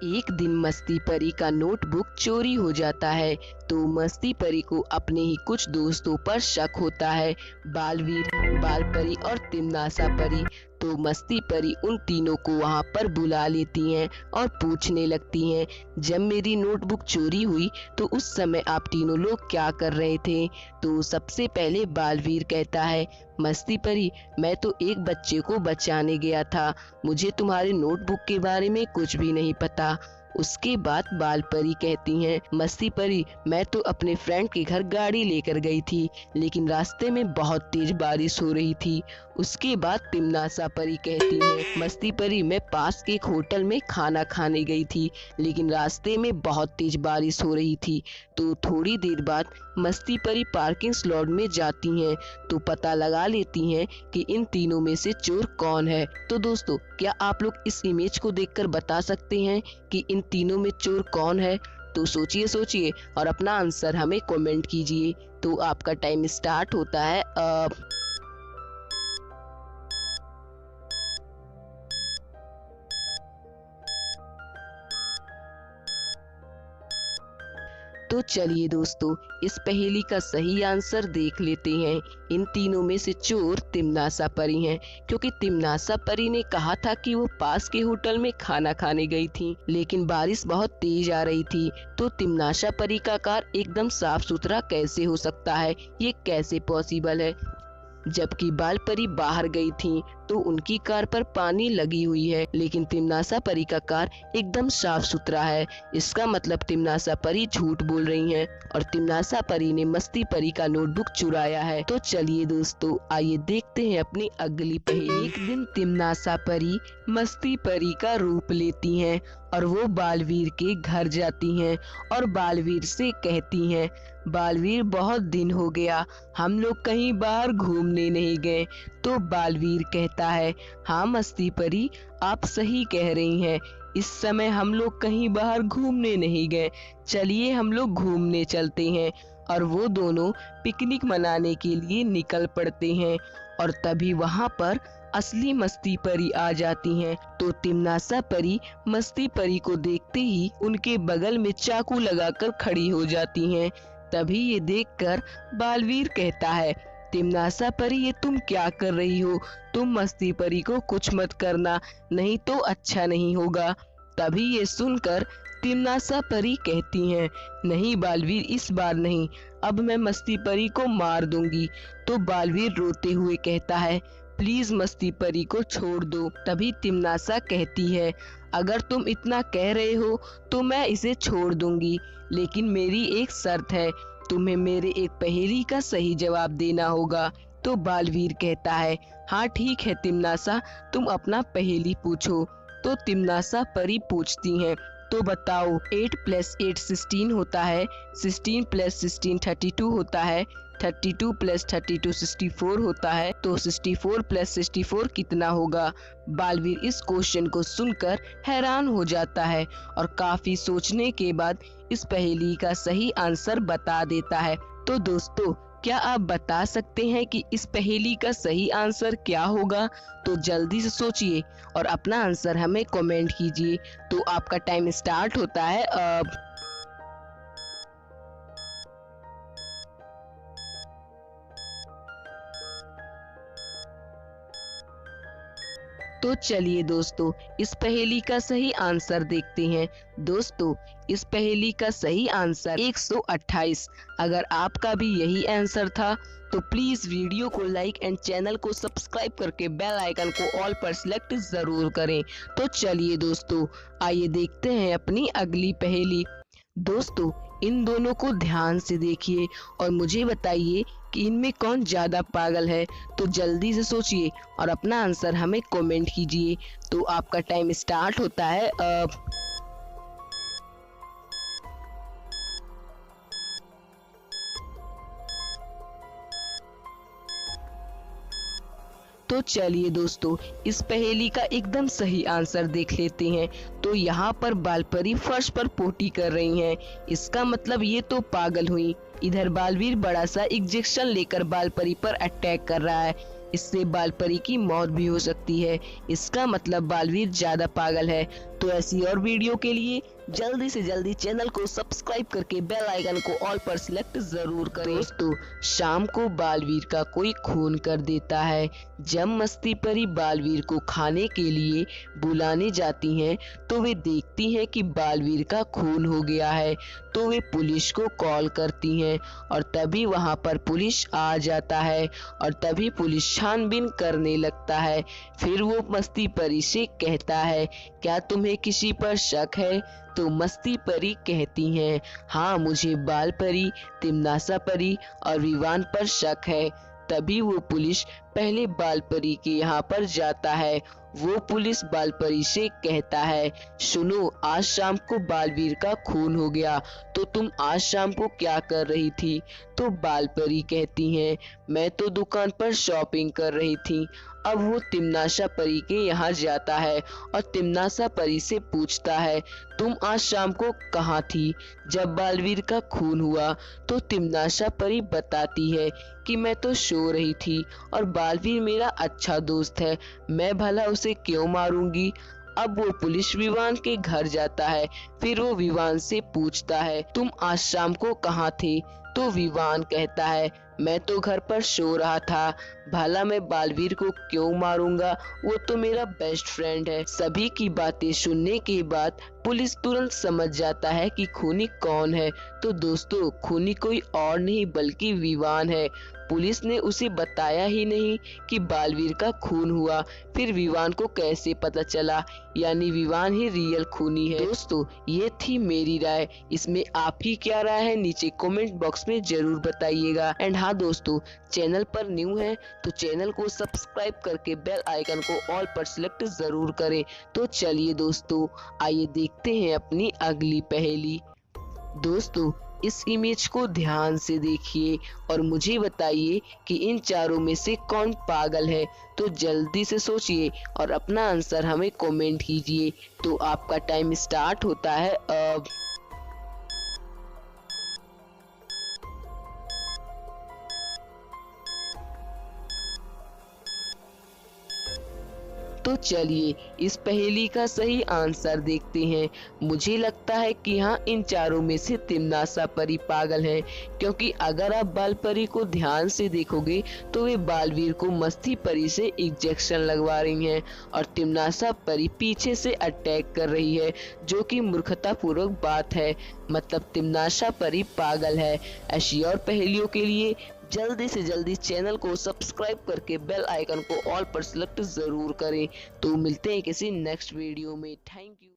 एक दिन मस्ती परी का नोटबुक चोरी हो जाता है तो मस्ती परी को अपने ही कुछ दोस्तों पर शक होता है, बालवीर, बाल परी और तिमनासा परी। तो मस्ती परी उन तीनों को वहां पर बुला लेती हैं और पूछने लगती हैं, जब मेरी नोटबुक चोरी हुई तो उस समय आप तीनों लोग क्या कर रहे थे? तो सबसे पहले बालवीर कहता है, मस्ती परी, मैं तो एक बच्चे को बचाने गया था, मुझे तुम्हारे नोटबुक के बारे में कुछ भी नहीं पता। उसके बाद बाल परी कहती हैं, मस्ती परी, मैं तो अपने फ्रेंड के घर गाड़ी लेकर गई थी, लेकिन रास्ते में बहुत तेज बारिश हो रही थी। उसके बाद तिमनासा परी कहती है, मस्ती परी, मैं पास के एक होटल में खाना खाने गई थी, लेकिन रास्ते में बहुत तेज बारिश हो रही थी। तो थोड़ी देर बाद मस्ती परी पार्किंग स्लॉट में जाती हैं तो पता लगा लेती हैं कि इन तीनों में से चोर कौन है। तो दोस्तों, क्या आप लोग इस इमेज को देखकर बता सकते हैं कि इन तीनों में चोर कौन है? तो सोचिए और अपना आंसर हमें कमेंट कीजिए। तो आपका टाइम स्टार्ट होता है अब। तो चलिए दोस्तों, इस पहेली का सही आंसर देख लेते हैं। इन तीनों में से चोर तिमनासा परी हैं, क्योंकि तिमनासा परी ने कहा था कि वो पास के होटल में खाना खाने गई थी, लेकिन बारिश बहुत तेज आ रही थी। तो तिमनासा परी का कार एकदम साफ सुथरा कैसे हो सकता है? ये कैसे पॉसिबल है? जबकि बाल परी बाहर गई थी तो उनकी कार पर पानी लगी हुई है, लेकिन तिमनासा परी का कार एकदम साफ सुथरा है। इसका मतलब तिमनासा परी झूठ बोल रही हैं और तिमनासा परी ने मस्ती परी का नोटबुक चुराया है। तो चलिए दोस्तों, आइए देखते हैं अपनी अगली पहेली। एक दिन तिमनासा परी मस्ती परी का रूप लेती हैं और वो बालवीर के घर जाती हैं और बालवीर से कहती हैं, बालवीर, बहुत दिन हो गया, हम लोग कहीं बाहर घूमने नहीं गए। तो बालवीर कहता है, हाँ मस्ती परी, आप सही कह रही हैं, इस समय हम लोग कहीं बाहर घूमने नहीं गए, चलिए हम लोग घूमने चलते हैं। और वो दोनों पिकनिक मनाने के लिए निकल पड़ते हैं और तभी वहाँ पर असली मस्ती परी आ जाती हैं। तो तिमनासा परी मस्ती परी को देखते ही उनके बगल में चाकू लगाकर खड़ी हो जाती हैं। तभी ये देखकर बालवीर कहता है, तिमनासा परी, ये तुम क्या कर रही हो? तुम मस्ती परी को कुछ मत करना, नहीं तो अच्छा नहीं होगा। तभी ये सुनकर तिमनासा परी कहती हैं, नहीं बालवीर, इस बार नहीं, अब मैं मस्ती परी को मार दूंगी। तो बालवीर रोते हुए कहता है, प्लीज मस्ती परी को छोड़ दो। तभी तिमनासा कहती है, अगर तुम इतना कह रहे हो तो मैं इसे छोड़ दूंगी, लेकिन मेरी एक शर्त है, तुम्हें मेरे एक पहेली का सही जवाब देना होगा। तो बालवीर कहता है, हाँ ठीक है तिमनासा, तुम अपना पहेली पूछो। तो तिमनासा परी पूछती हैं, तो बताओ, 8 + 8 16 होता है, 16 + 16 32 होता है, 32 + 32 64 होता है, तो 64 + 64 कितना होगा? बालवीर इस क्वेश्चन को सुनकर हैरान हो जाता है और काफी सोचने के बाद इस पहेली का सही आंसर बता देता है। तो दोस्तों, क्या आप बता सकते हैं कि इस पहेली का सही आंसर क्या होगा? तो जल्दी से सोचिए और अपना आंसर हमें कमेंट कीजिए। तो आपका टाइम स्टार्ट होता है अब। तो चलिए दोस्तों, इस पहेली का सही आंसर देखते हैं। दोस्तों, इस पहेली का सही आंसर 128। अगर आपका भी यही आंसर था तो प्लीज वीडियो को लाइक एंड चैनल को सब्सक्राइब करके बेल आइकन को ऑल पर सिलेक्ट जरूर करें। तो चलिए दोस्तों, आइए देखते हैं अपनी अगली पहेली। दोस्तों, इन दोनों को ध्यान से देखिए और मुझे बताइए कि इनमें कौन ज्यादा पागल है। तो जल्दी से सोचिए और अपना आंसर हमें कमेंट कीजिए। तो आपका टाइम स्टार्ट होता है अब। तो चलिए दोस्तों, इस पहेली का एकदम सही आंसर देख लेते हैं। तो यहाँ पर बालपरी फर्श पर पोटी कर रही हैं, इसका मतलब ये तो पागल हुई। इधर बालवीर बड़ा सा इंजेक्शन लेकर बालपरी पर अटैक कर रहा है, इससे बालपरी की मौत भी हो सकती है। इसका मतलब बालवीर ज्यादा पागल है। तो तो ऐसी और वीडियो के लिए जल्दी से जल्दी चैनल को सब्सक्राइब करके बेल आइकन को ऑल पर सिलेक्ट जरूर करें। दोस्तों, शाम को बालवीर का कोई खून कर देता है। जब मस्ती परी बालवीर को खाने के लिए बुलाने जाती हैं तो वे देखती हैं कि बालवीर का खून हो गया है, तो वे पुलिस को कॉल करती हैं और तभी वहां पर पुलिस आ जाता है और तभी पुलिस छानबीन करने लगता है। फिर वो मस्ती परी से कहता है, क्या तुम्हें किसी पर शक है? तो मस्ती परी कहती हैं, हाँ, मुझे बाल परी, तिमनासा परी और विवान पर शक है। तभी वो पुलिस पहले बाल परी के यहाँ पर जाता है। वो पुलिस बाल परी से कहता है, सुनो, आज शाम को बालवीर का खून हो गया, तो तुम आज शाम को क्या कर रही थी? तो बाल परी कहती हैं, मैं तो दुकान पर शॉपिंग कर रही थी। अब वो तिमनासा परी के यहाँ जाता है और तिमनासा परी से पूछता है, तुम आज शाम को कहाँ थी जब बालवीर का खून हुआ? तो तिमनासा परी बताती है कि मैं तो सो रही थी और बालवीर मेरा अच्छा दोस्त है, मैं भला उसे क्यों मारूंगी। अब वो पुलिस विवान के घर जाता है। फिर वो विवान से पूछता है, तुम आज शाम को कहाँ थे? तो विवान कहता है, मैं तो घर पर सो रहा था, भला मैं बालवीर को क्यों मारूंगा, वो तो मेरा बेस्ट फ्रेंड है। सभी की बातें सुनने के बाद पुलिस तुरंत समझ जाता है कि खूनी कौन है। तो दोस्तों, खूनी कोई और नहीं बल्कि विवान है। पुलिस ने उसे बताया ही नहीं कि बालवीर का खून हुआ, फिर विवान को कैसे पता चला? यानी विवान ही रियल खूनी है। दोस्तों, ये थी मेरी राय, इसमें आपकी क्या राय है नीचे कमेंट बॉक्स में जरूर बताइएगा। एंड हाँ दोस्तों, चैनल पर न्यू है तो चैनल को सब्सक्राइब करके बेल आइकन को ऑल पर सिलेक्ट जरूर करें। तो चलिए दोस्तों, आइए देखते हैं अपनी अगली पहेली। दोस्तों, इस इमेज को ध्यान से देखिए और मुझे बताइए कि इन चारों में से कौन पागल है। तो जल्दी से सोचिए और अपना आंसर हमें कमेंट कीजिए। तो आपका टाइम स्टार्ट होता है अब। तो चलिए इस पहेली का सही आंसर देखते हैं। मुझे लगता है कि हाँ, इन चारों में से तिमनासा परी पागल है, क्योंकि अगर आप बाल परी को ध्यान से देखोगे तो वे बालवीर को मस्ती परी से इंजेक्शन लगवा रही हैं और तिमनासा परी पीछे से अटैक कर रही है, जो कि मूर्खतापूर्वक बात है। मतलब तिमनासा परी पागल है। ऐसी और पहेलियों के लिए जल्दी से जल्दी चैनल को सब्सक्राइब करके बेल आइकन को ऑल पर सिलेक्ट जरूर करें। तो मिलते हैं किसी नेक्स्ट वीडियो में। Thank you.